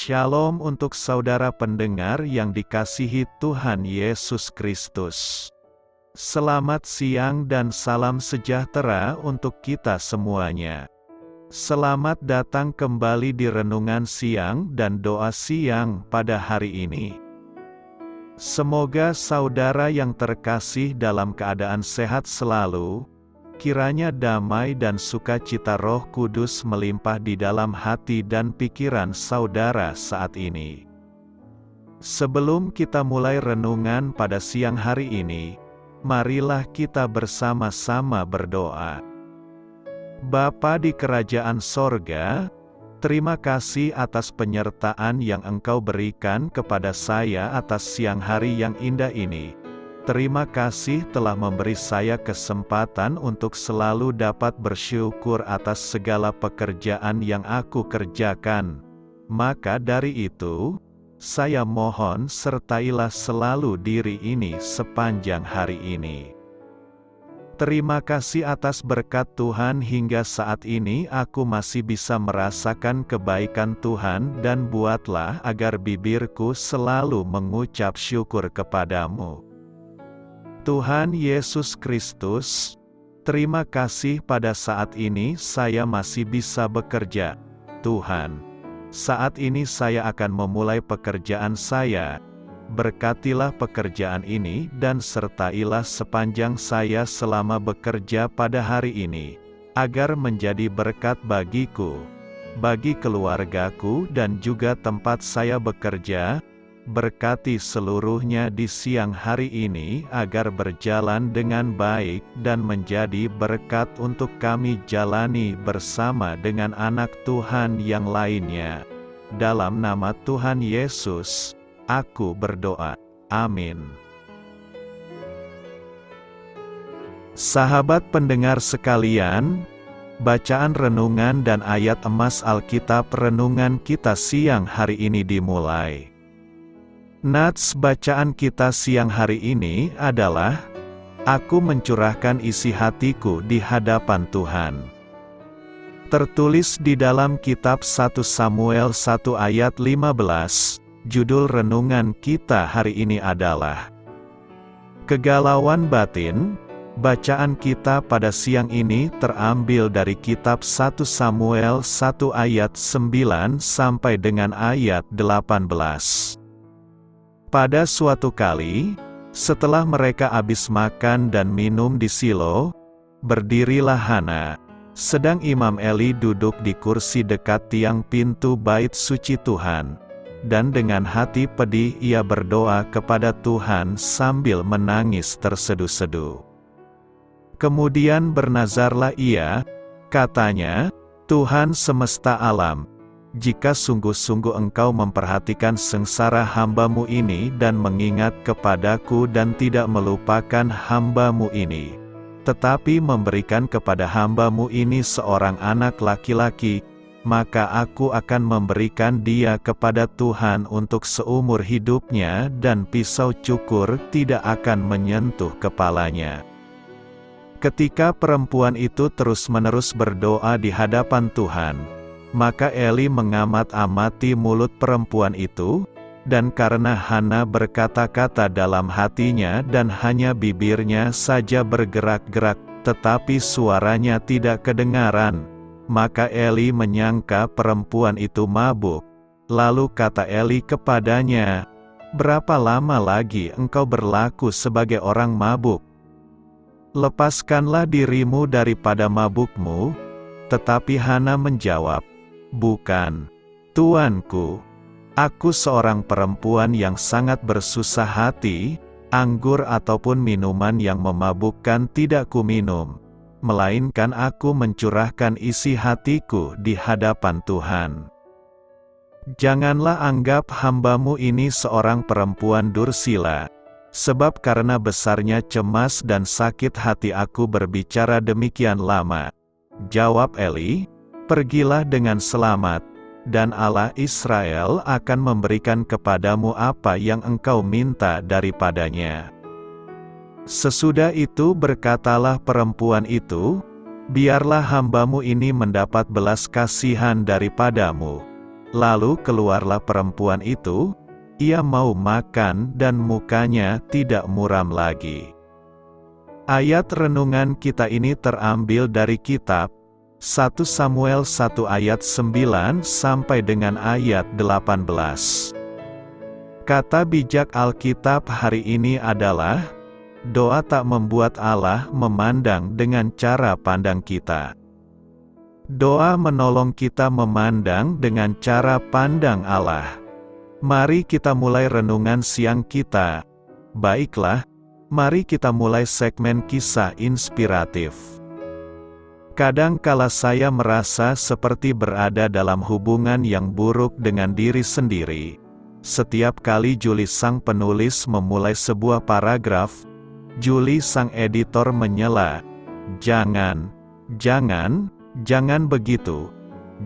Shalom untuk saudara pendengar yang dikasihi Tuhan Yesus Kristus. Selamat siang dan salam sejahtera untuk kita semuanya. Selamat datang kembali di renungan siang dan doa siang pada hari ini. Semoga saudara yang terkasih dalam keadaan sehat selalu. Kiranya damai dan sukacita Roh Kudus melimpah di dalam hati dan pikiran saudara saat ini. Sebelum kita mulai renungan pada siang hari ini, marilah kita bersama-sama berdoa. Bapa di kerajaan sorga, terima kasih atas penyertaan yang Engkau berikan kepada saya atas siang hari yang indah ini. Terima kasih telah memberi saya kesempatan untuk selalu dapat bersyukur atas segala pekerjaan yang aku kerjakan. Maka dari itu, saya mohon sertailah selalu diri ini sepanjang hari ini. Terima kasih atas berkat Tuhan hingga saat ini aku masih bisa merasakan kebaikan Tuhan dan buatlah agar bibirku selalu mengucap syukur kepadamu. Tuhan Yesus Kristus, terima kasih pada saat ini saya masih bisa bekerja. Tuhan, saat ini saya akan memulai pekerjaan saya. Berkatilah pekerjaan ini dan sertailah sepanjang saya selama bekerja pada hari ini, agar menjadi berkat bagiku, bagi keluargaku dan juga tempat saya bekerja. Berkati seluruhnya di siang hari ini agar berjalan dengan baik dan menjadi berkat untuk kami jalani bersama dengan anak Tuhan yang lainnya. Dalam nama Tuhan Yesus, aku berdoa. Amin. Sahabat pendengar sekalian, bacaan renungan dan ayat emas Alkitab renungan kita siang hari ini dimulai. Nats bacaan kita siang hari ini adalah, Aku mencurahkan isi hatiku di hadapan Tuhan. Tertulis di dalam kitab 1 Samuel 1 ayat 15, judul renungan kita hari ini adalah Kegalauan Batin. Bacaan kita pada siang ini terambil dari kitab 1 Samuel 1 ayat 9 sampai dengan ayat 18. Pada suatu kali, setelah mereka habis makan dan minum di Silo, berdirilah Hana, sedang Imam Eli duduk di kursi dekat tiang pintu bait suci Tuhan, dan dengan hati pedih ia berdoa kepada Tuhan sambil menangis terseduh-seduh. Kemudian bernazarlah ia, katanya, Tuhan semesta alam, jika sungguh-sungguh Engkau memperhatikan sengsara hamba-Mu ini dan mengingat kepadaku dan tidak melupakan hamba-Mu ini, tetapi memberikan kepada hamba-Mu ini seorang anak laki-laki, maka aku akan memberikan dia kepada Tuhan untuk seumur hidupnya dan pisau cukur tidak akan menyentuh kepalanya. Ketika perempuan itu terus-menerus berdoa di hadapan Tuhan, maka Eli mengamat-amati mulut perempuan itu, dan karena Hana berkata-kata dalam hatinya dan hanya bibirnya saja bergerak-gerak, tetapi suaranya tidak kedengaran, maka Eli menyangka perempuan itu mabuk. Lalu kata Eli kepadanya, "Berapa lama lagi engkau berlaku sebagai orang mabuk? Lepaskanlah dirimu daripada mabukmu." Tetapi Hana menjawab, "Bukan, Tuanku. Aku seorang perempuan yang sangat bersusah hati, anggur ataupun minuman yang memabukkan tidak kuminum, melainkan aku mencurahkan isi hatiku di hadapan Tuhan. Janganlah anggap hamba-Mu ini seorang perempuan dursila, sebab karena besarnya cemas dan sakit hati aku berbicara demikian lama." Jawab Eli, "Pergilah dengan selamat, dan Allah Israel akan memberikan kepadamu apa yang engkau minta daripadanya." Sesudah itu berkatalah perempuan itu, "Biarlah hamba-Mu ini mendapat belas kasihan daripadamu, Lalu keluarlah perempuan itu, ia mau makan dan mukanya tidak muram lagi. Ayat renungan kita ini terambil dari kitab 1 Samuel 1 ayat 9 sampai dengan ayat 18. Kata bijak Alkitab hari ini adalah, doa tak membuat Allah memandang dengan cara pandang kita. Doa menolong kita memandang dengan cara pandang Allah. Mari kita mulai renungan siang kita. Baiklah, mari kita mulai segmen kisah inspiratif. Kadang kala saya merasa seperti berada dalam hubungan yang buruk dengan diri sendiri. Setiap kali Juli sang penulis memulai sebuah paragraf, Juli sang editor menyela, Jangan begitu.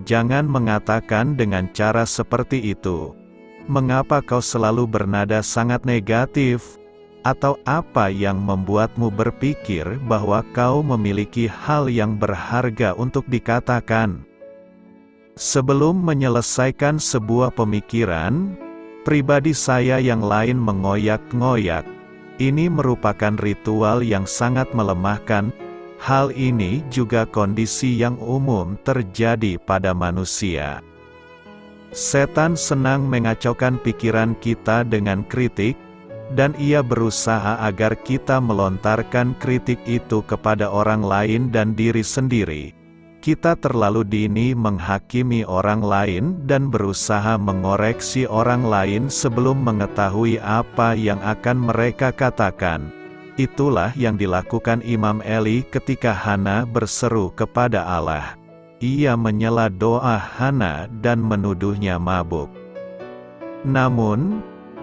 Jangan mengatakan dengan cara seperti itu. Mengapa kau selalu bernada sangat negatif? Atau apa yang membuatmu berpikir bahwa kau memiliki hal yang berharga untuk dikatakan? Sebelum menyelesaikan sebuah pemikiran, pribadi saya yang lain mengoyak-ngoyak. Ini merupakan ritual yang sangat melemahkan. Hal ini juga kondisi yang umum terjadi pada manusia. Setan senang mengacaukan pikiran kita dengan kritik, dan ia berusaha agar kita melontarkan kritik itu kepada orang lain dan diri sendiri. Kita terlalu dini menghakimi orang lain dan berusaha mengoreksi orang lain sebelum mengetahui apa yang akan mereka katakan. Itulah yang dilakukan Imam Eli ketika Hana berseru kepada Allah. Ia menyela doa Hana dan menuduhnya mabuk. Namun,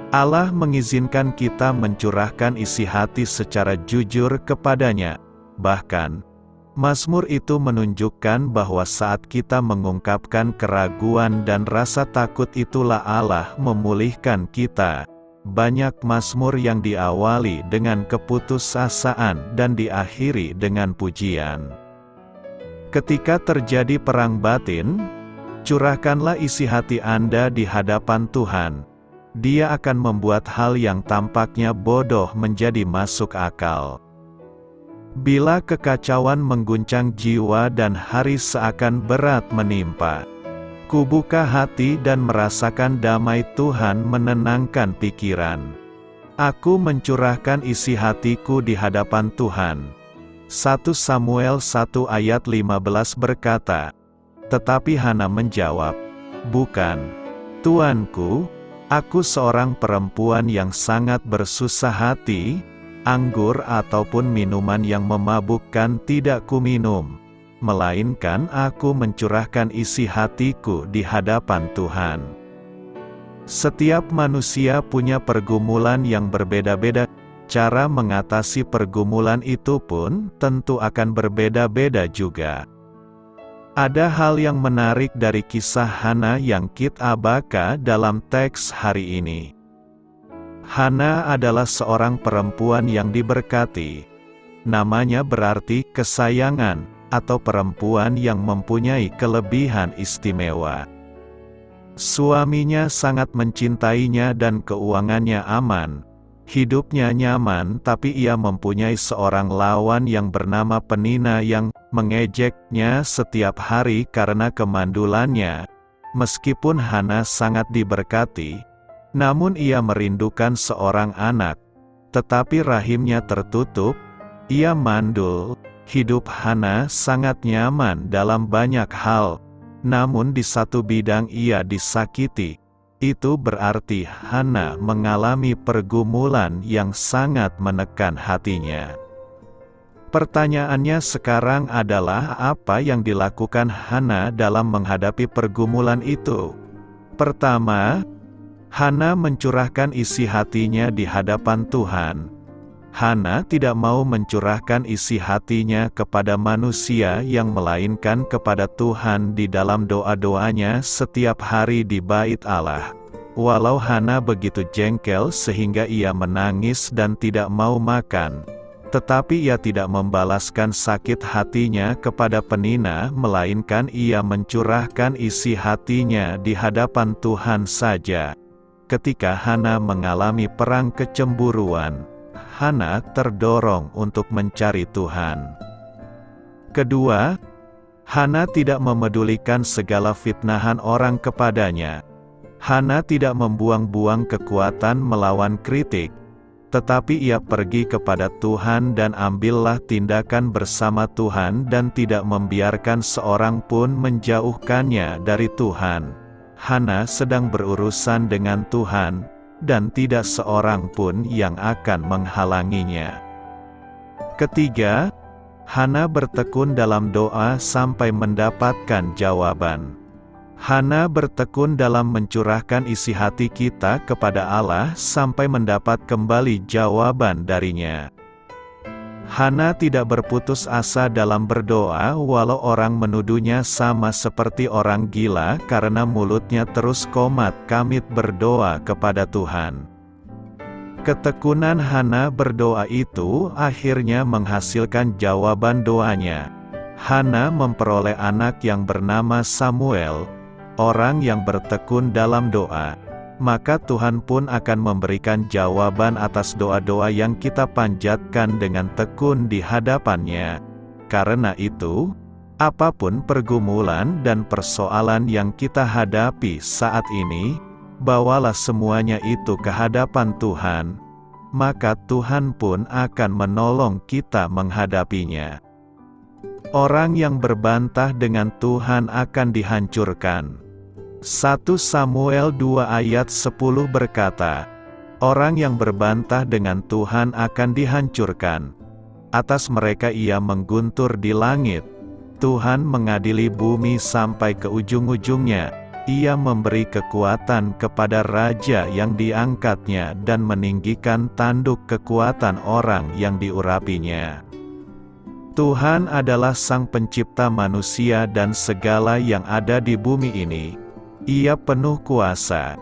Allah mengizinkan kita mencurahkan isi hati secara jujur kepadanya. Bahkan, Mazmur itu menunjukkan bahwa saat kita mengungkapkan keraguan dan rasa takut, itulah Allah memulihkan kita. Banyak mazmur yang diawali dengan keputusasaan dan diakhiri dengan pujian. Ketika terjadi perang batin, curahkanlah isi hati Anda di hadapan Tuhan. Dia akan membuat hal yang tampaknya bodoh menjadi masuk akal. Bila kekacauan mengguncang jiwa dan hari seakan berat menimpa, kubuka hati dan merasakan damai Tuhan menenangkan pikiran. Aku mencurahkan isi hatiku di hadapan Tuhan. 1 Samuel 1 ayat 15 berkata, tetapi Hana menjawab, bukan, Tuanku, aku seorang perempuan yang sangat bersusah hati, anggur ataupun minuman yang memabukkan tidak kuminum. Melainkan aku mencurahkan isi hatiku di hadapan Tuhan. Setiap manusia punya pergumulan yang berbeda-beda. Cara mengatasi pergumulan itu pun tentu akan berbeda-beda juga. Ada hal yang menarik dari kisah Hana yang kita baca dalam teks hari ini. Hana adalah seorang perempuan yang diberkati. Namanya berarti kesayangan, atau perempuan yang mempunyai kelebihan istimewa. Suaminya sangat mencintainya dan keuangannya aman. Hidupnya nyaman, tapi ia mempunyai seorang lawan yang bernama Penina yang mengejeknya setiap hari karena kemandulannya. Meskipun Hana sangat diberkati, namun ia merindukan seorang anak. Tetapi rahimnya tertutup, ia mandul. Hidup Hana sangat nyaman dalam banyak hal, namun di satu bidang ia disakiti. Itu berarti Hana mengalami pergumulan yang sangat menekan hatinya. Pertanyaannya sekarang adalah apa yang dilakukan Hana dalam menghadapi pergumulan itu? Pertama, Hana mencurahkan isi hatinya di hadapan Tuhan. Hana tidak mau mencurahkan isi hatinya kepada manusia yang melainkan kepada Tuhan di dalam doa-doanya setiap hari di bait Allah. Walau Hana begitu jengkel sehingga ia menangis dan tidak mau makan, Tetapi ia tidak membalaskan sakit hatinya kepada Penina, melainkan ia mencurahkan isi hatinya di hadapan Tuhan saja. Ketika Hana mengalami perang kecemburuan, Hana terdorong untuk mencari Tuhan. Kedua, Hana tidak memedulikan segala fitnahan orang kepadanya. Hana tidak membuang-buang kekuatan melawan kritik, tetapi ia pergi kepada Tuhan dan ambillah tindakan bersama Tuhan dan tidak membiarkan seorang pun menjauhkannya dari Tuhan. Hana sedang berurusan dengan Tuhan, dan tidak seorang pun yang akan menghalanginya. Ketiga, Hana bertekun dalam doa sampai mendapatkan jawaban. Hana bertekun dalam mencurahkan isi hati kita kepada Allah sampai mendapat kembali jawaban darinya. Hana tidak berputus asa dalam berdoa walau orang menuduhnya sama seperti orang gila karena mulutnya terus komat-kamit berdoa kepada Tuhan. Ketekunan Hana berdoa itu akhirnya menghasilkan jawaban doanya. Hana memperoleh anak yang bernama Samuel, orang yang bertekun dalam doa. Maka Tuhan pun akan memberikan jawaban atas doa-doa yang kita panjatkan dengan tekun di hadapan-Nya. Karena itu, apapun pergumulan dan persoalan yang kita hadapi saat ini, bawalah semuanya itu ke hadapan Tuhan, maka Tuhan pun akan menolong kita menghadapinya. Orang yang berbantah dengan Tuhan akan dihancurkan. 1 Samuel 2 ayat 10 berkata, orang yang berbantah dengan Tuhan akan dihancurkan. Atas mereka ia mengguntur di langit. Tuhan mengadili bumi sampai ke ujung-ujungnya. Ia memberi kekuatan kepada raja yang diangkatnya dan meninggikan tanduk kekuatan orang yang diurapinya. Tuhan adalah Sang Pencipta manusia dan segala yang ada di bumi ini. Ia penuh kuasa.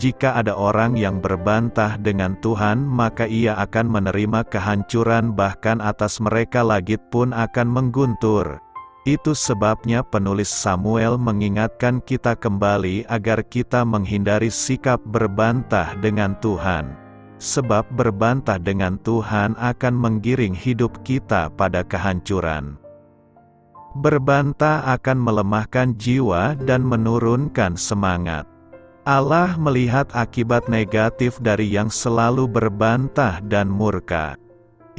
Jika ada orang yang berbantah dengan Tuhan, maka ia akan menerima kehancuran, bahkan atas mereka langit pun akan mengguntur. Itu sebabnya penulis Samuel mengingatkan kita kembali agar kita menghindari sikap berbantah dengan Tuhan. Sebab berbantah dengan Tuhan akan menggiring hidup kita pada kehancuran. Berbantah akan melemahkan jiwa dan menurunkan semangat. Allah melihat akibat negatif dari yang selalu berbantah dan murka.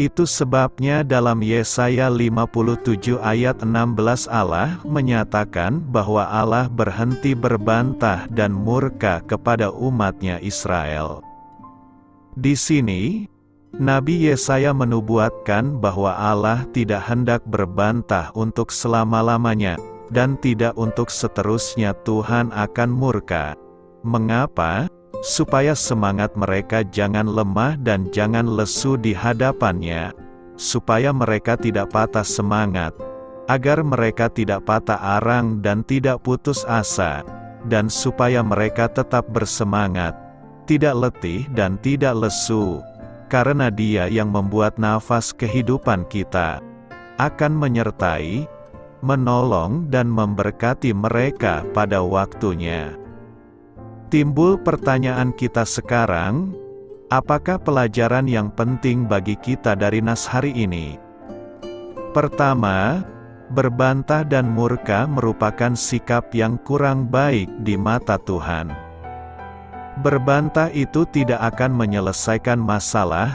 Itu sebabnya dalam Yesaya 57 ayat 16 Allah menyatakan bahwa Allah berhenti berbantah dan murka kepada umat-Nya Israel. Di sini, Nabi Yesaya menubuatkan bahwa Allah tidak hendak berbantah untuk selama-lamanya, dan tidak untuk seterusnya Tuhan akan murka. Mengapa? Supaya semangat mereka jangan lemah dan jangan lesu di hadapan-Nya, supaya mereka tidak patah semangat, agar mereka tidak patah arang dan tidak putus asa, dan supaya mereka tetap bersemangat, tidak letih dan tidak lesu. Karena Dia yang membuat nafas kehidupan kita, akan menyertai, menolong dan memberkati mereka pada waktunya. Timbul pertanyaan kita sekarang, apakah pelajaran yang penting bagi kita dari nas hari ini? Pertama, berbantah dan murka merupakan sikap yang kurang baik di mata Tuhan. Berbantah itu tidak akan menyelesaikan masalah,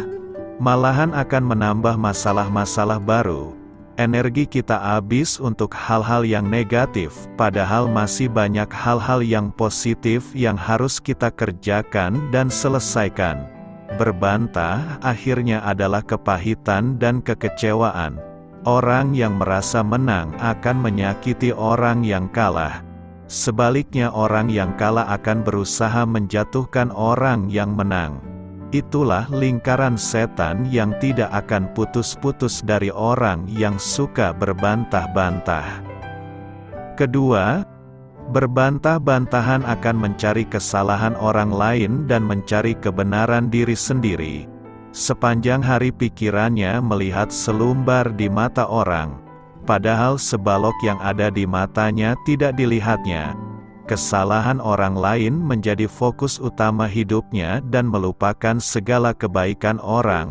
malahan akan menambah masalah-masalah baru. Energi kita habis untuk hal-hal yang negatif, padahal masih banyak hal-hal yang positif yang harus kita kerjakan dan selesaikan. Berbantah akhirnya adalah kepahitan dan kekecewaan. Orang yang merasa menang akan menyakiti orang yang kalah. Sebaliknya orang yang kalah akan berusaha menjatuhkan orang yang menang. Itulah lingkaran setan yang tidak akan putus-putus dari orang yang suka berbantah-bantah. Kedua, berbantah-bantahan akan mencari kesalahan orang lain dan mencari kebenaran diri sendiri. Sepanjang hari pikirannya melihat selumbar di mata orang, padahal sebalok yang ada di matanya tidak dilihatnya. Kesalahan orang lain menjadi fokus utama hidupnya dan melupakan segala kebaikan orang.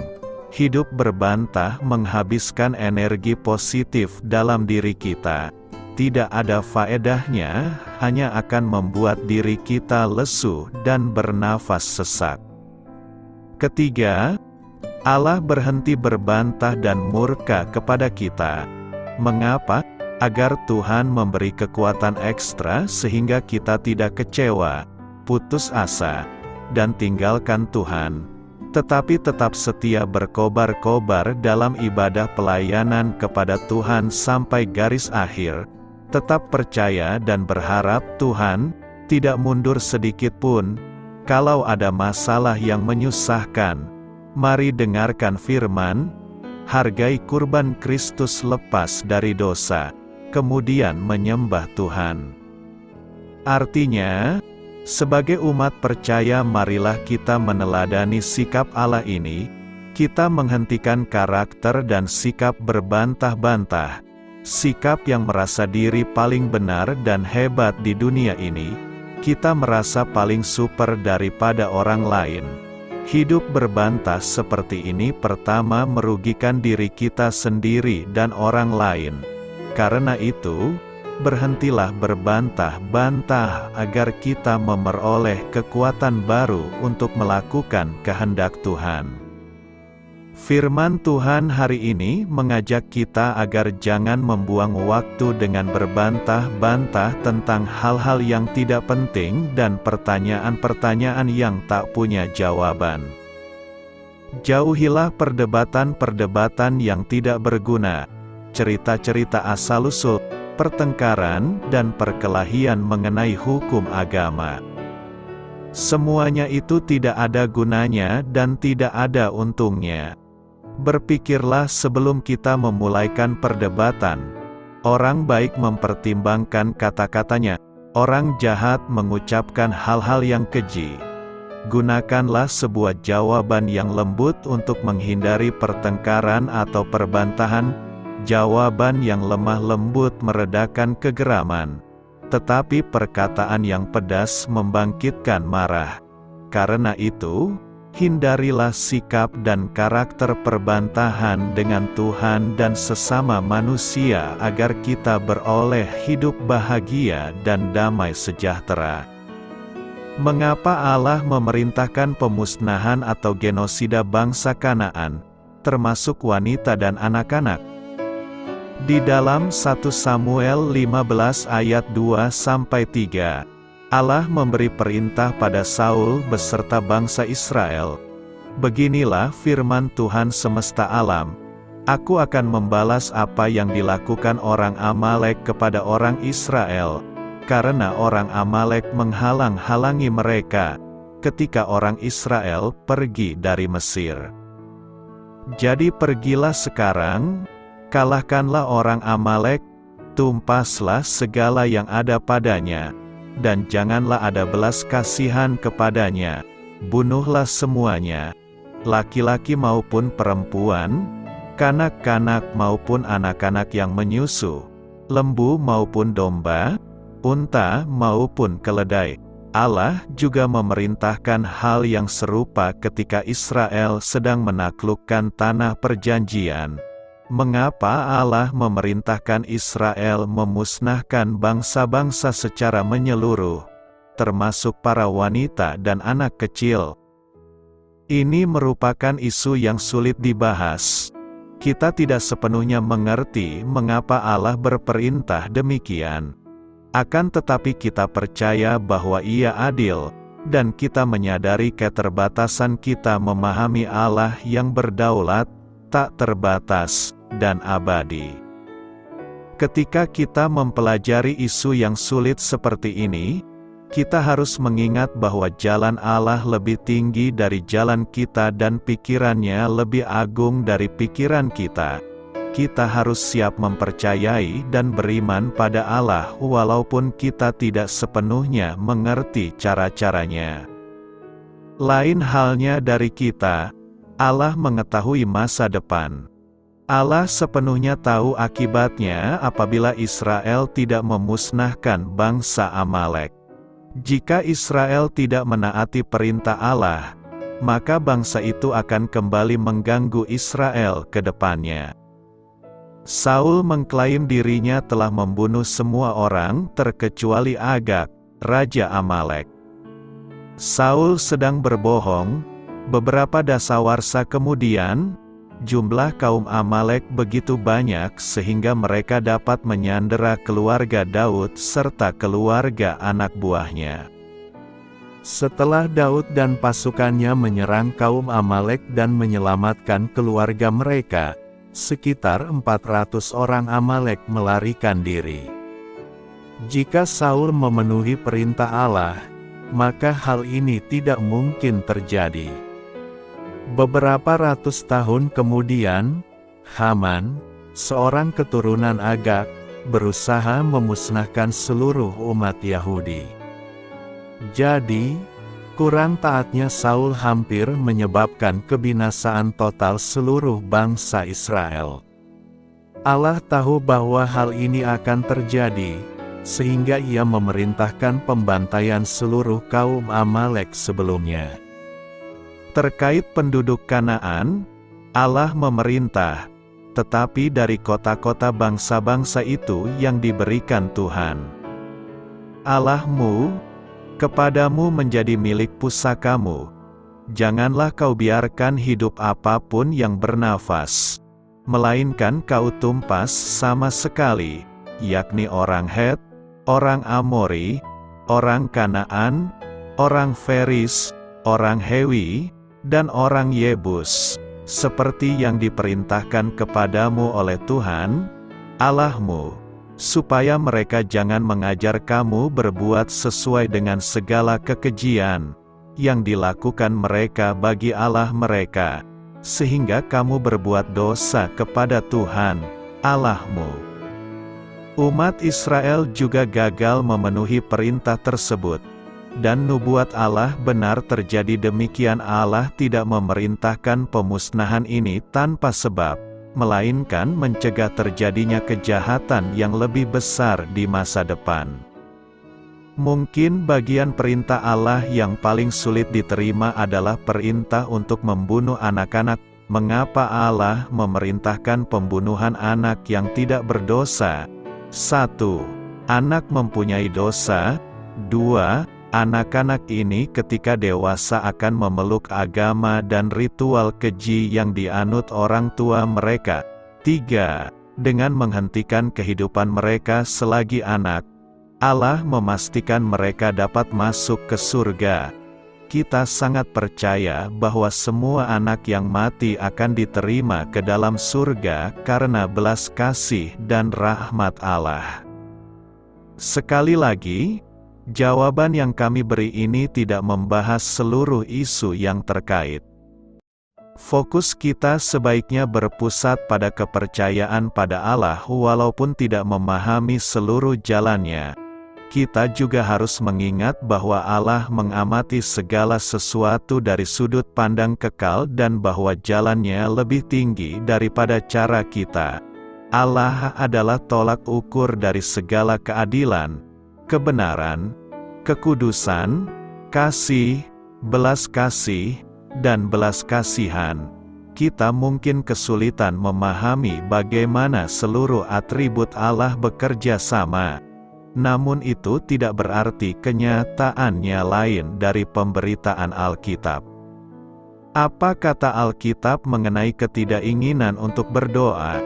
Hidup berbantah menghabiskan energi positif dalam diri kita. Tidak ada faedahnya, hanya akan membuat diri kita lesu dan bernafas sesak. Ketiga, Allah berhenti berbantah dan murka kepada kita. Mengapa? Agar Tuhan memberi kekuatan ekstra sehingga kita tidak kecewa, putus asa, dan tinggalkan Tuhan. Tetapi tetap setia berkobar-kobar dalam ibadah pelayanan kepada Tuhan sampai garis akhir. Tetap percaya dan berharap Tuhan tidak mundur sedikit pun. Kalau ada masalah yang menyusahkan, mari dengarkan firman, hargai kurban Kristus lepas dari dosa, kemudian menyembah Tuhan. Artinya, sebagai umat percaya marilah kita meneladani sikap Allah ini, kita menghentikan karakter dan sikap berbantah-bantah, sikap yang merasa diri paling benar dan hebat di dunia ini, kita merasa paling super daripada orang lain. Hidup berbantah seperti ini pertama merugikan diri kita sendiri dan orang lain. Karena itu, berhentilah berbantah-bantah agar kita memperoleh kekuatan baru untuk melakukan kehendak Tuhan. Firman Tuhan hari ini mengajak kita agar jangan membuang waktu dengan berbantah-bantah tentang hal-hal yang tidak penting dan pertanyaan-pertanyaan yang tak punya jawaban. Jauhilah perdebatan-perdebatan yang tidak berguna, cerita-cerita asal-usul, pertengkaran, dan perkelahian mengenai hukum agama. Semuanya itu tidak ada gunanya dan tidak ada untungnya. Berpikirlah sebelum kita memulaikan perdebatan. Orang baik mempertimbangkan kata-katanya, orang jahat mengucapkan hal-hal yang keji. Gunakanlah sebuah jawaban yang lembut untuk menghindari pertengkaran atau perbantahan. Jawaban yang lemah lembut meredakan kegeraman, tetapi perkataan yang pedas membangkitkan marah. Karena itu, hindarilah sikap dan karakter perbantahan dengan Tuhan dan sesama manusia agar kita beroleh hidup bahagia dan damai sejahtera. Mengapa Allah memerintahkan pemusnahan atau genosida bangsa Kanaan, termasuk wanita dan anak-anak? Di dalam 1 Samuel 15 ayat 2-3, Allah memberi perintah pada Saul beserta bangsa Israel. Beginilah firman Tuhan semesta alam, Aku akan membalas apa yang dilakukan orang Amalek kepada orang Israel, karena orang Amalek menghalang-halangi mereka, ketika orang Israel pergi dari Mesir. Jadi pergilah sekarang, kalahkanlah orang Amalek, tumpaslah segala yang ada padanya, dan janganlah ada belas kasihan kepadanya. Bunuhlah semuanya, laki-laki maupun perempuan, kanak-kanak maupun anak-anak yang menyusu, lembu maupun domba, unta maupun keledai. Allah juga memerintahkan hal yang serupa ketika Israel sedang menaklukkan tanah perjanjian. Mengapa Allah memerintahkan Israel memusnahkan bangsa-bangsa secara menyeluruh, termasuk para wanita dan anak kecil? Ini merupakan isu yang sulit dibahas. Kita tidak sepenuhnya mengerti mengapa Allah berperintah demikian. Akan tetapi kita percaya bahwa Ia adil, dan kita menyadari keterbatasan kita memahami Allah yang berdaulat, tak terbatas, dan abadi. Ketika kita mempelajari isu yang sulit seperti ini, kita harus mengingat bahwa jalan Allah lebih tinggi dari jalan kita dan pikirannya lebih agung dari pikiran kita. Kita harus siap mempercayai dan beriman pada Allah walaupun kita tidak sepenuhnya mengerti cara-caranya. Lain halnya dari kita, Allah mengetahui masa depan. Allah sepenuhnya tahu akibatnya apabila Israel tidak memusnahkan bangsa Amalek. Jika Israel tidak menaati perintah Allah, maka bangsa itu akan kembali mengganggu Israel ke depannya. Saul mengklaim dirinya telah membunuh semua orang terkecuali Agag, raja Amalek. Saul sedang berbohong. Beberapa dasawarsa kemudian, jumlah kaum Amalek begitu banyak sehingga mereka dapat menyandera keluarga Daud serta keluarga anak buahnya. Setelah Daud dan pasukannya menyerang kaum Amalek dan menyelamatkan keluarga mereka, sekitar 400 orang Amalek melarikan diri. Jika Saul memenuhi perintah Allah, maka hal ini tidak mungkin terjadi. Beberapa ratus tahun kemudian, Haman, seorang keturunan Agag, berusaha memusnahkan seluruh umat Yahudi. Jadi, kurang taatnya Saul hampir menyebabkan kebinasaan total seluruh bangsa Israel. Allah tahu bahwa hal ini akan terjadi, sehingga Ia memerintahkan pembantaian seluruh kaum Amalek sebelumnya. Terkait penduduk Kanaan, Allah memerintah, tetapi dari kota-kota bangsa-bangsa itu yang diberikan Tuhan Allahmu, kepadamu menjadi milik pusakamu. Janganlah kau biarkan hidup apapun yang bernafas, melainkan kau tumpas sama sekali, yakni orang Het, orang Amori, orang Kanaan, orang Feris, orang Hewi, dan orang Yebus, seperti yang diperintahkan kepadamu oleh Tuhan Allahmu, supaya mereka jangan mengajar kamu berbuat sesuai dengan segala kekejian yang dilakukan mereka bagi Allah mereka, sehingga kamu berbuat dosa kepada Tuhan Allahmu. Umat Israel juga gagal memenuhi perintah tersebut. Dan nubuat Allah benar terjadi demikian. Allah tidak memerintahkan pemusnahan ini tanpa sebab, melainkan mencegah terjadinya kejahatan yang lebih besar di masa depan. Mungkin bagian perintah Allah yang paling sulit diterima adalah perintah untuk membunuh anak-anak. Mengapa Allah memerintahkan pembunuhan anak yang tidak berdosa? 1. Anak mempunyai dosa. 2. Anak-anak ini ketika dewasa akan memeluk agama dan ritual keji yang dianut orang tua mereka. 3. Dengan menghentikan kehidupan mereka selagi anak, Allah memastikan mereka dapat masuk ke surga. Kita sangat percaya bahwa semua anak yang mati akan diterima ke dalam surga karena belas kasih dan rahmat Allah. Sekali lagi, jawaban yang kami beri ini tidak membahas seluruh isu yang terkait. Fokus kita sebaiknya berpusat pada kepercayaan pada Allah walaupun tidak memahami seluruh jalannya. Kita juga harus mengingat bahwa Allah mengamati segala sesuatu dari sudut pandang kekal dan bahwa jalannya lebih tinggi daripada cara kita. Allah adalah tolak ukur dari segala keadilan, kebenaran, kekudusan, kasih, belas kasih, dan belas kasihan. Kita mungkin kesulitan memahami bagaimana seluruh atribut Allah bekerja sama. Namun itu tidak berarti kenyataannya lain dari pemberitaan Alkitab. Apa kata Alkitab mengenai ketidakinginan untuk berdoa?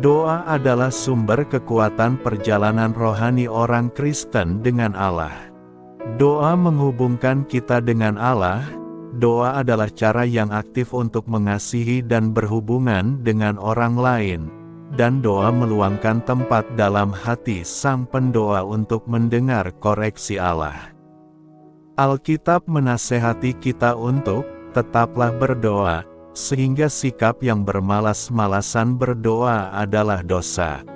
Doa adalah sumber kekuatan perjalanan rohani orang Kristen dengan Allah. Doa menghubungkan kita dengan Allah. Doa adalah cara yang aktif untuk mengasihi dan berhubungan dengan orang lain. Dan doa meluangkan tempat dalam hati sang pendoa untuk mendengar koreksi Allah. Alkitab menasehati kita untuk tetaplah berdoa, sehingga sikap yang bermalas-malasan berdoa adalah dosa.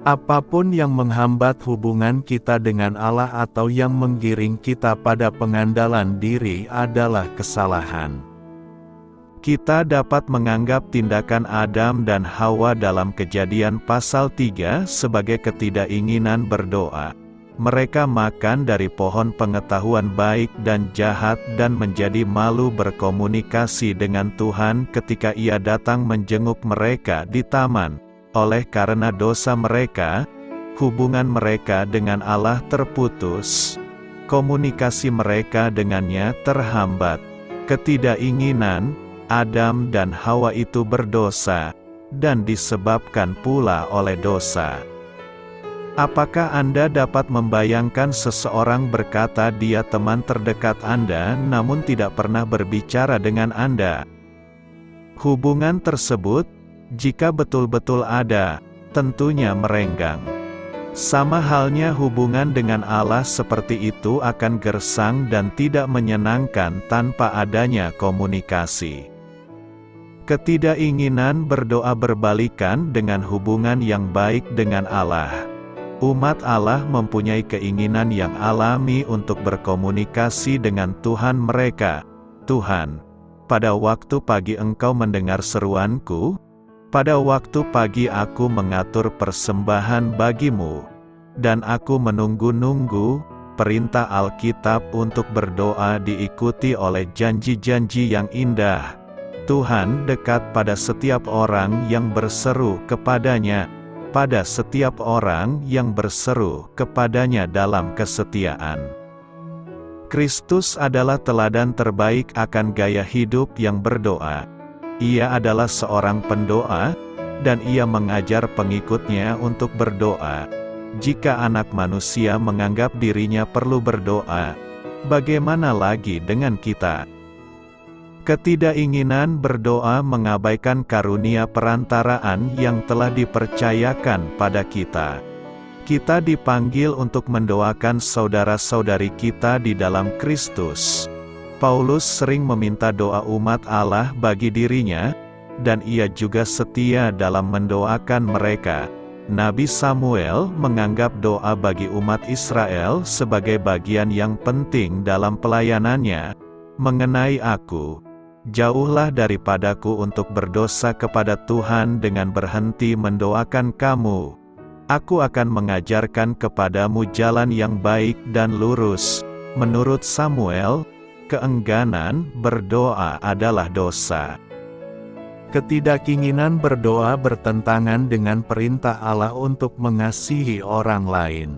Apapun yang menghambat hubungan kita dengan Allah atau yang menggiring kita pada pengandalan diri adalah kesalahan. Kita dapat menganggap tindakan Adam dan Hawa dalam Kejadian pasal 3 sebagai ketidakinginan berdoa. Mereka makan dari pohon pengetahuan baik dan jahat dan menjadi malu berkomunikasi dengan Tuhan ketika Ia datang menjenguk mereka di taman. Oleh karena dosa mereka, hubungan mereka dengan Allah terputus. Komunikasi mereka dengannya terhambat. Ketidakinginan Adam dan Hawa itu berdosa, dan disebabkan pula oleh dosa. Apakah Anda dapat membayangkan seseorang berkata dia teman terdekat Anda namun tidak pernah berbicara dengan Anda? Hubungan tersebut, jika betul-betul ada, tentunya merenggang. Sama halnya hubungan dengan Allah seperti itu akan gersang dan tidak menyenangkan tanpa adanya komunikasi. Ketidakinginan berdoa berbalikan dengan hubungan yang baik dengan Allah. Umat Allah mempunyai keinginan yang alami untuk berkomunikasi dengan Tuhan mereka. Tuhan, pada waktu pagi Engkau mendengar seruanku, pada waktu pagi aku mengatur persembahan bagimu, dan aku menunggu-nunggu perintah Alkitab untuk berdoa diikuti oleh janji-janji yang indah. Tuhan dekat pada setiap orang yang berseru kepadanya, pada setiap orang yang berseru kepadanya dalam kesetiaan. Kristus adalah teladan terbaik akan gaya hidup yang berdoa. Ia adalah seorang pendoa, dan Ia mengajar pengikutnya untuk berdoa. Jika anak manusia menganggap dirinya perlu berdoa, bagaimana lagi dengan kita? Ketidakinginan berdoa mengabaikan karunia perantaraan yang telah dipercayakan pada kita. Kita dipanggil untuk mendoakan saudara-saudari kita di dalam Kristus. Paulus sering meminta doa umat Allah bagi dirinya, dan ia juga setia dalam mendoakan mereka. Nabi Samuel menganggap doa bagi umat Israel sebagai bagian yang penting dalam pelayanannya. Mengenai aku, jauhlah daripadaku untuk berdosa kepada Tuhan dengan berhenti mendoakan kamu. Aku akan mengajarkan kepadamu jalan yang baik dan lurus. Menurut Samuel, keengganan berdoa adalah dosa. Ketidakinginan berdoa bertentangan dengan perintah Allah untuk mengasihi orang lain.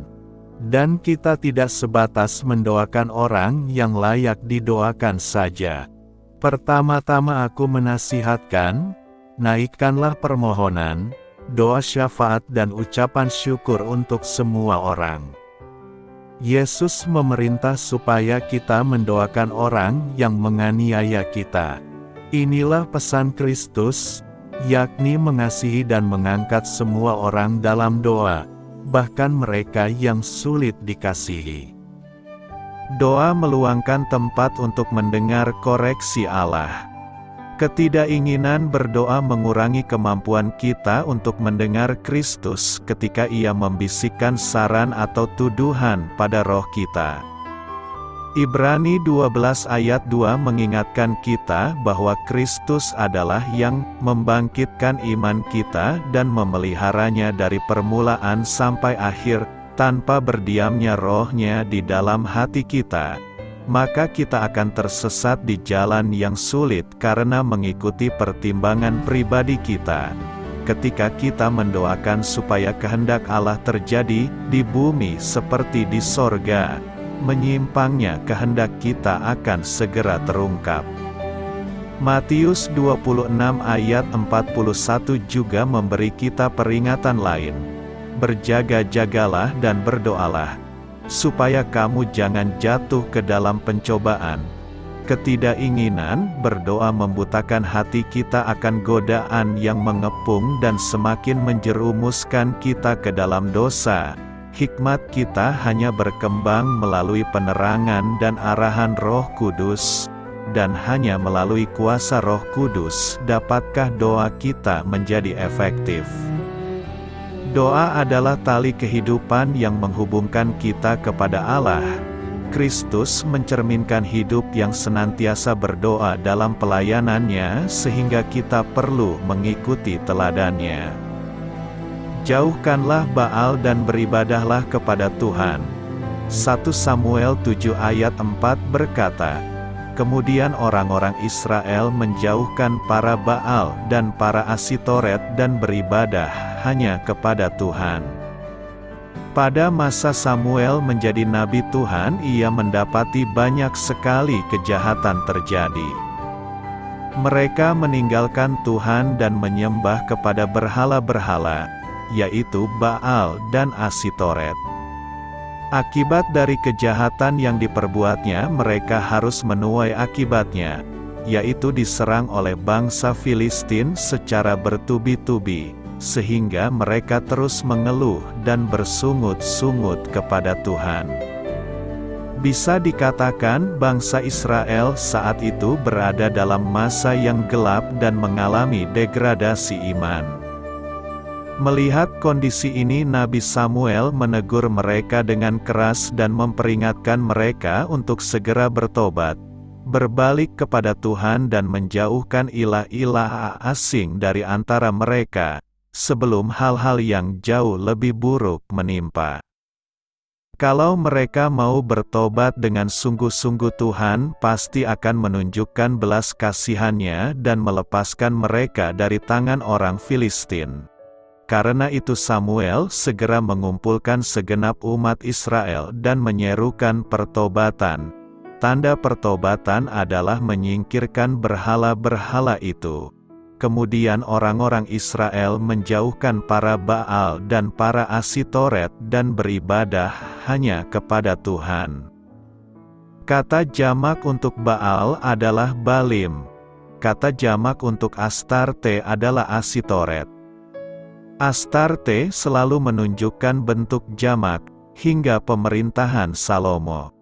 Dan kita tidak sebatas mendoakan orang yang layak didoakan saja. Pertama-tama aku menasihatkan, naikkanlah permohonan, doa syafaat dan ucapan syukur untuk semua orang. Yesus memerintah supaya kita mendoakan orang yang menganiaya kita. Inilah pesan Kristus, yakni mengasihi dan mengangkat semua orang dalam doa, bahkan mereka yang sulit dikasihi. Doa meluangkan tempat untuk mendengar koreksi Allah. Ketidakinginan berdoa mengurangi kemampuan kita untuk mendengar Kristus ketika Ia membisikkan saran atau tuduhan pada roh kita. Ibrani 12 ayat 2 mengingatkan kita bahwa Kristus adalah yang membangkitkan iman kita dan memeliharanya dari permulaan sampai akhir, tanpa berdiamnya rohnya di dalam hati kita, maka kita akan tersesat di jalan yang sulit karena mengikuti pertimbangan pribadi kita. Ketika kita mendoakan supaya kehendak Allah terjadi di bumi seperti di sorga, menyimpangnya kehendak kita akan segera terungkap. Matius 26 ayat 41 juga memberi kita peringatan lain. Berjaga-jagalah dan berdoalah, supaya kamu jangan jatuh ke dalam pencobaan. Ketidakinginan berdoa membutakan hati kita akan godaan yang mengepung dan semakin menjerumuskan kita ke dalam dosa. Hikmat kita hanya berkembang melalui penerangan dan arahan Roh Kudus, dan hanya melalui kuasa Roh Kudus dapatkah doa kita menjadi efektif. Doa adalah tali kehidupan yang menghubungkan kita kepada Allah. Kristus mencerminkan hidup yang senantiasa berdoa dalam pelayanannya sehingga kita perlu mengikuti teladannya. Jauhkanlah Baal dan beribadahlah kepada Tuhan. 1 Samuel 7 ayat 4 berkata, kemudian orang-orang Israel menjauhkan para Baal dan para Asitoret dan beribadah hanya kepada Tuhan. Pada masa Samuel menjadi nabi Tuhan, ia mendapati banyak sekali kejahatan terjadi. Mereka meninggalkan Tuhan dan menyembah kepada berhala-berhala, yaitu Baal dan Asitoret. Akibat dari kejahatan yang diperbuatnya, mereka harus menuai akibatnya, yaitu diserang oleh bangsa Filistin secara bertubi-tubi, sehingga mereka terus mengeluh dan bersungut-sungut kepada Tuhan. Bisa dikatakan bangsa Israel saat itu berada dalam masa yang gelap dan mengalami degradasi iman. Melihat kondisi ini, Nabi Samuel menegur mereka dengan keras dan memperingatkan mereka untuk segera bertobat, berbalik kepada Tuhan dan menjauhkan ilah-ilah asing dari antara mereka, sebelum hal-hal yang jauh lebih buruk menimpa. Kalau mereka mau bertobat dengan sungguh-sungguh, Tuhan pasti akan menunjukkan belas kasihan-Nya dan melepaskan mereka dari tangan orang Filistin. Karena itu Samuel segera mengumpulkan segenap umat Israel dan menyerukan pertobatan. Tanda pertobatan adalah menyingkirkan berhala-berhala itu. Kemudian orang-orang Israel menjauhkan para Baal dan para Asitoret dan beribadah hanya kepada Tuhan. Kata jamak untuk Baal adalah Balim. Kata jamak untuk Astarte adalah Asitoret. Astarte selalu menunjukkan bentuk jamak, hingga pemerintahan Salomo.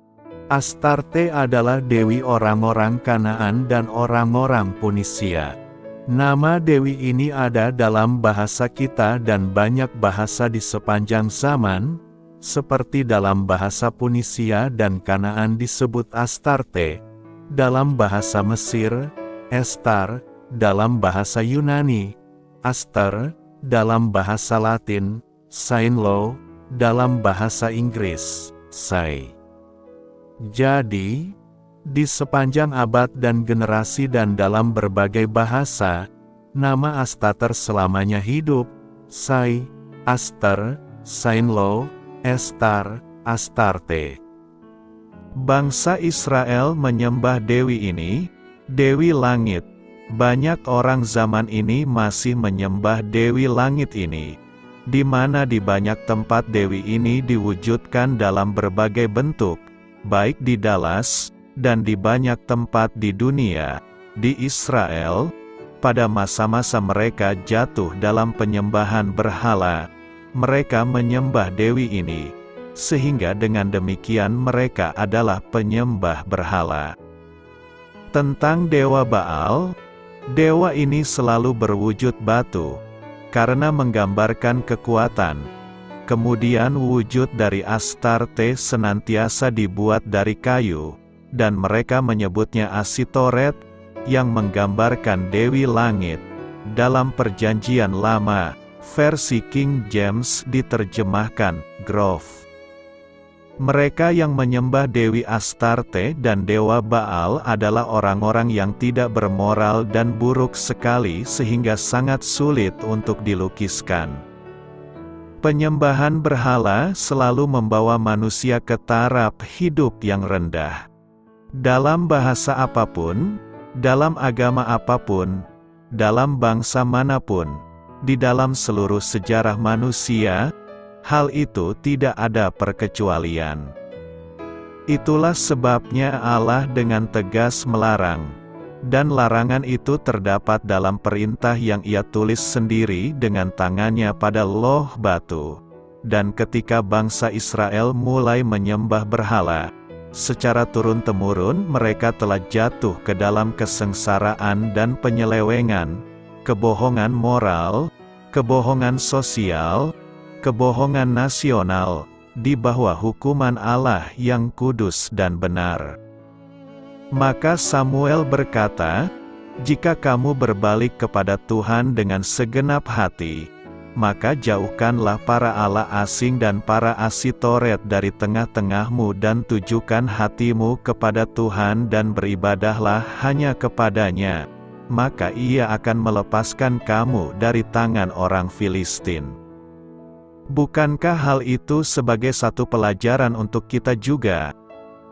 Astarte adalah dewi orang-orang Kanaan dan orang-orang Punisia. Nama dewi ini ada dalam bahasa kita dan banyak bahasa di sepanjang zaman, seperti dalam bahasa Punisia dan Kanaan disebut Astarte, dalam bahasa Mesir, Estar, dalam bahasa Yunani, Aster, dalam bahasa Latin, Sainlo, dalam bahasa Inggris, Sai. Jadi, di sepanjang abad dan generasi dan dalam berbagai bahasa, nama Astater selamanya hidup, Sai, Aster, Sainlo, Estar, Astarte. Bangsa Israel menyembah dewi ini, Dewi Langit. Banyak orang zaman ini masih menyembah Dewi Langit ini, di mana di banyak tempat dewi ini diwujudkan dalam berbagai bentuk, baik di Dallas, dan di banyak tempat di dunia. Di Israel, pada masa-masa mereka jatuh dalam penyembahan berhala, mereka menyembah dewi ini, sehingga dengan demikian mereka adalah penyembah berhala. Tentang Dewa Baal, dewa ini selalu berwujud batu, karena menggambarkan kekuatan. Kemudian wujud dari Astarte senantiasa dibuat dari kayu, dan mereka menyebutnya Asitoret, yang menggambarkan Dewi Langit. Dalam Perjanjian Lama, versi King James diterjemahkan, Grove. Mereka yang menyembah Dewi Astarte dan Dewa Baal adalah orang-orang yang tidak bermoral dan buruk sekali sehingga sangat sulit untuk dilukiskan. Penyembahan berhala selalu membawa manusia ke taraf hidup yang rendah. Dalam bahasa apapun, dalam agama apapun, dalam bangsa manapun, di dalam seluruh sejarah manusia, hal itu tidak ada perkecualian. Itulah sebabnya Allah dengan tegas melarang, dan larangan itu terdapat dalam perintah yang Ia tulis sendiri dengan tangannya pada loh batu. Dan ketika bangsa Israel mulai menyembah berhala, secara turun-temurun mereka telah jatuh ke dalam kesengsaraan dan penyelewengan, kebohongan moral, kebohongan sosial, kebohongan nasional, di bawah hukuman Allah yang kudus dan benar. Maka Samuel berkata, "Jika kamu berbalik kepada Tuhan dengan segenap hati, maka jauhkanlah para allah asing dan para Asitoret dari tengah-tengahmu dan tujukan hatimu kepada Tuhan dan beribadahlah hanya kepadanya, maka Ia akan melepaskan kamu dari tangan orang Filistin." Bukankah hal itu sebagai satu pelajaran untuk kita juga?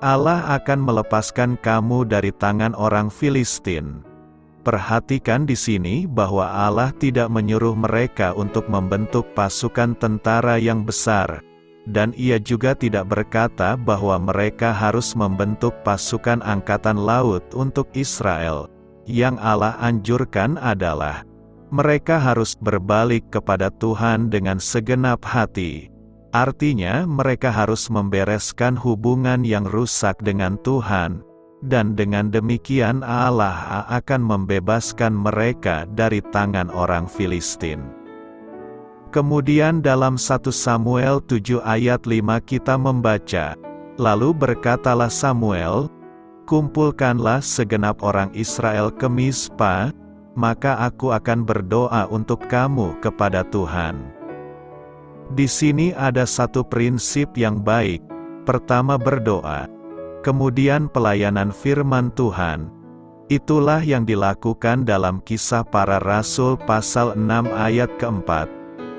Allah akan melepaskan kamu dari tangan orang Filistin. Perhatikan di sini bahwa Allah tidak menyuruh mereka untuk membentuk pasukan tentara yang besar, dan Ia juga tidak berkata bahwa mereka harus membentuk pasukan angkatan laut untuk Israel. Yang Allah anjurkan adalah, mereka harus berbalik kepada Tuhan dengan segenap hati. Artinya, mereka harus membereskan hubungan yang rusak dengan Tuhan, dan dengan demikian Allah akan membebaskan mereka dari tangan orang Filistin. Kemudian dalam 1 Samuel 7 ayat 5 kita membaca, "Lalu berkatalah Samuel, kumpulkanlah segenap orang Israel ke Mispa, maka aku akan berdoa untuk kamu kepada Tuhan." Di sini ada satu prinsip yang baik. Pertama, berdoa. Kemudian pelayanan firman Tuhan. Itulah yang dilakukan dalam Kisah Para Rasul pasal 6 ayat keempat.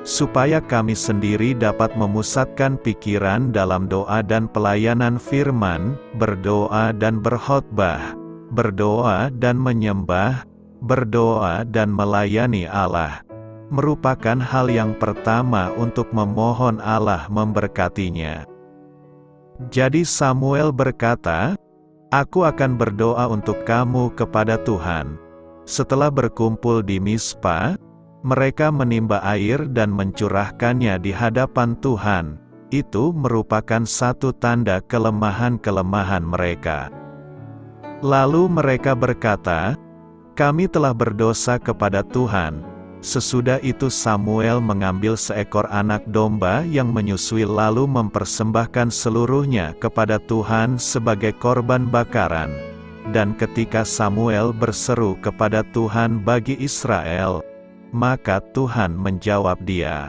Supaya kami sendiri dapat memusatkan pikiran dalam doa dan pelayanan firman, berdoa dan berkhotbah, berdoa dan menyembah, berdoa dan melayani Allah. Merupakan hal yang pertama untuk memohon Allah memberkatinya. Jadi Samuel berkata, "Aku akan berdoa untuk kamu kepada Tuhan." Setelah berkumpul di Mispa, mereka menimba air dan mencurahkannya di hadapan Tuhan. Itu merupakan satu tanda kelemahan-kelemahan mereka. Lalu mereka berkata, "Kami telah berdosa kepada Tuhan." Sesudah itu Samuel mengambil seekor anak domba yang menyusui lalu mempersembahkan seluruhnya kepada Tuhan sebagai korban bakaran. Dan ketika Samuel berseru kepada Tuhan bagi Israel, maka Tuhan menjawab dia.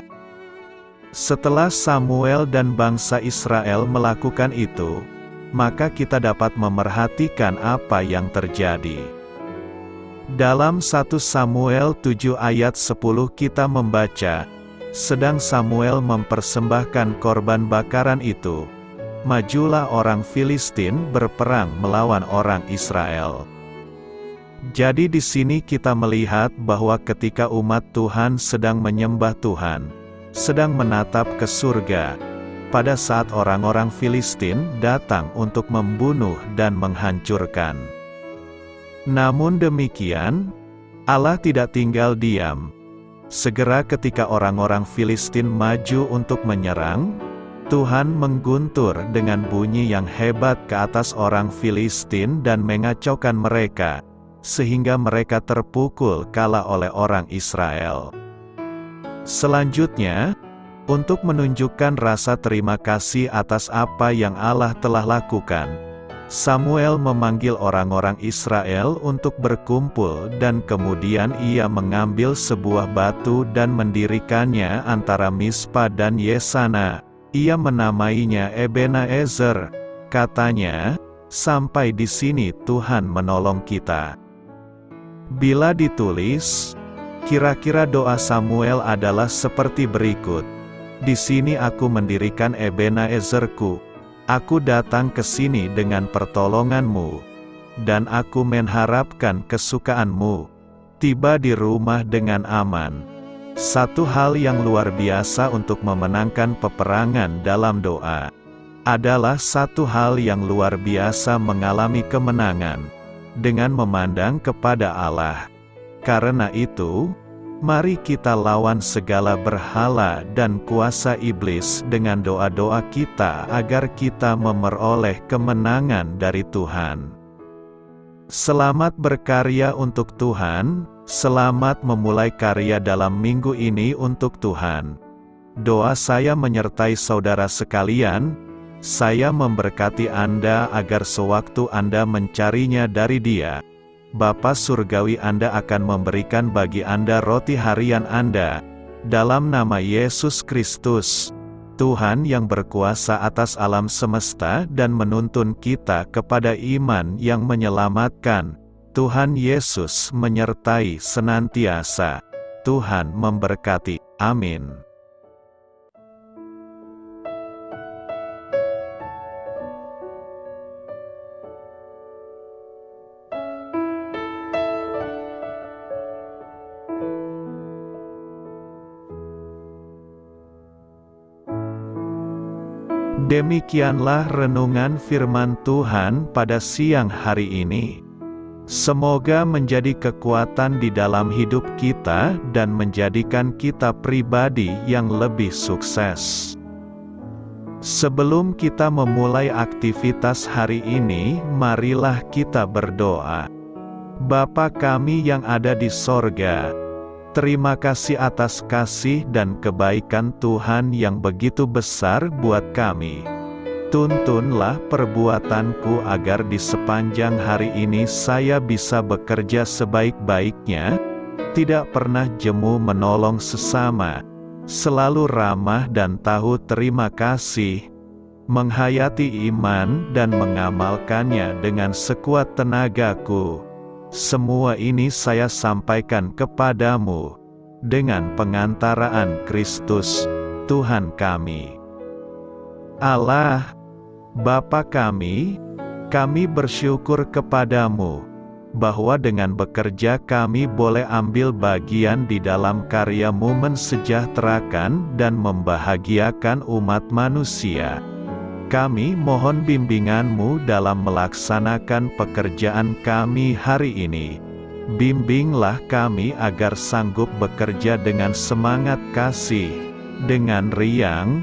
Setelah Samuel dan bangsa Israel melakukan itu, maka kita dapat memerhatikan apa yang terjadi. Dalam 1 Samuel 7 ayat 10 kita membaca, "Sedang Samuel mempersembahkan korban bakaran itu, majulah orang Filistin berperang melawan orang Israel." Jadi di sini kita melihat bahwa ketika umat Tuhan sedang menyembah Tuhan, sedang menatap ke surga, pada saat orang-orang Filistin datang untuk membunuh dan menghancurkan. Namun demikian, Allah tidak tinggal diam. Segera ketika orang-orang Filistin maju untuk menyerang, Tuhan mengguntur dengan bunyi yang hebat ke atas orang Filistin dan mengacaukan mereka, sehingga mereka terpukul kalah oleh orang Israel. Selanjutnya, untuk menunjukkan rasa terima kasih atas apa yang Allah telah lakukan, Samuel memanggil orang-orang Israel untuk berkumpul dan kemudian ia mengambil sebuah batu dan mendirikannya antara Mispa dan Yesana. Ia menamainya Ebenezer. Katanya, "Sampai di sini Tuhan menolong kita." Bila ditulis, kira-kira doa Samuel adalah seperti berikut. "Di sini aku mendirikan Ebenezerku. Aku datang ke sini dengan pertolonganmu, dan aku mengharapkan kesukaanmu. Tiba di rumah dengan aman." Satu hal yang luar biasa untuk memenangkan peperangan dalam doa adalah satu hal yang luar biasa mengalami kemenangan dengan memandang kepada Allah. Karena itu, mari kita lawan segala berhala dan kuasa iblis dengan doa-doa kita agar kita memperoleh kemenangan dari Tuhan. Selamat berkarya untuk Tuhan, selamat memulai karya dalam minggu ini untuk Tuhan. Doa saya menyertai saudara sekalian. Saya memberkati Anda agar sewaktu Anda mencarinya dari Dia, Bapa Surgawi Anda akan memberikan bagi Anda roti harian Anda. Dalam nama Yesus Kristus, Tuhan yang berkuasa atas alam semesta dan menuntun kita kepada iman yang menyelamatkan, Tuhan Yesus menyertai senantiasa. Tuhan memberkati. Amin. Demikianlah renungan firman Tuhan pada siang hari ini. Semoga menjadi kekuatan di dalam hidup kita dan menjadikan kita pribadi yang lebih sukses. Sebelum kita memulai aktivitas hari ini, marilah kita berdoa. Bapa kami yang ada di sorga, terima kasih atas kasih dan kebaikan Tuhan yang begitu besar buat kami. Tuntunlah perbuatanku agar di sepanjang hari ini saya bisa bekerja sebaik-baiknya, tidak pernah jemu menolong sesama, selalu ramah dan tahu terima kasih, menghayati iman dan mengamalkannya dengan sekuat tenagaku. Semua ini saya sampaikan kepadamu, dengan pengantaraan Kristus, Tuhan kami. Allah, Bapa kami bersyukur kepadamu, bahwa dengan bekerja kami boleh ambil bagian di dalam karya-Mu mensejahterakan dan membahagiakan umat manusia. Kami mohon bimbingan-Mu dalam melaksanakan pekerjaan kami hari ini. Bimbinglah kami agar sanggup bekerja dengan semangat kasih, dengan riang,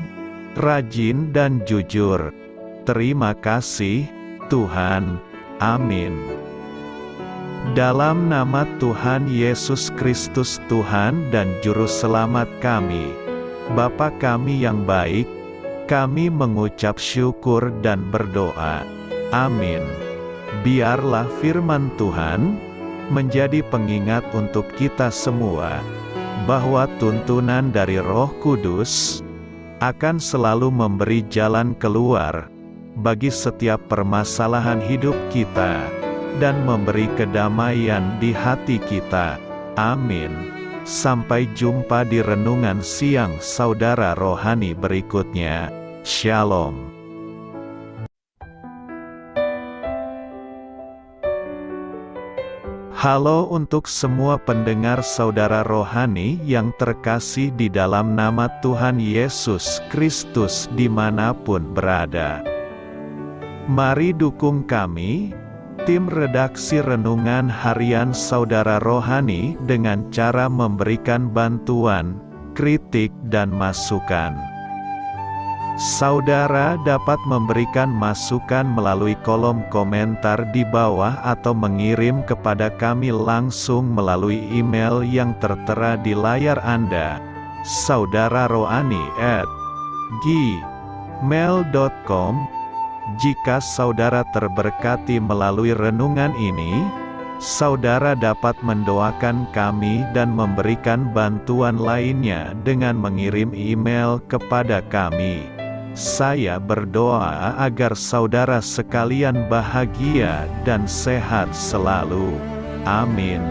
rajin dan jujur. Terima kasih, Tuhan. Amin. Dalam nama Tuhan Yesus Kristus Tuhan dan Juru Selamat kami, Bapa kami yang baik, kami mengucap syukur dan berdoa. Amin. Biarlah firman Tuhan menjadi pengingat untuk kita semua, bahwa tuntunan dari Roh Kudus akan selalu memberi jalan keluar bagi setiap permasalahan hidup kita, dan memberi kedamaian di hati kita. Amin. Sampai jumpa di renungan siang saudara rohani berikutnya. Shalom. Halo untuk semua pendengar saudara rohani yang terkasih di dalam nama Tuhan Yesus Kristus dimanapun berada. Mari dukung kami, tim redaksi Renungan Harian Saudara Rohani, dengan cara memberikan bantuan, kritik dan masukan. Saudara dapat memberikan masukan melalui kolom komentar di bawah atau mengirim kepada kami langsung melalui email yang tertera di layar Anda, saudararohani@gmail.com. Jika saudara terberkati melalui renungan ini, saudara dapat mendoakan kami dan memberikan bantuan lainnya dengan mengirim email kepada kami. Saya berdoa agar saudara sekalian bahagia dan sehat selalu. Amin.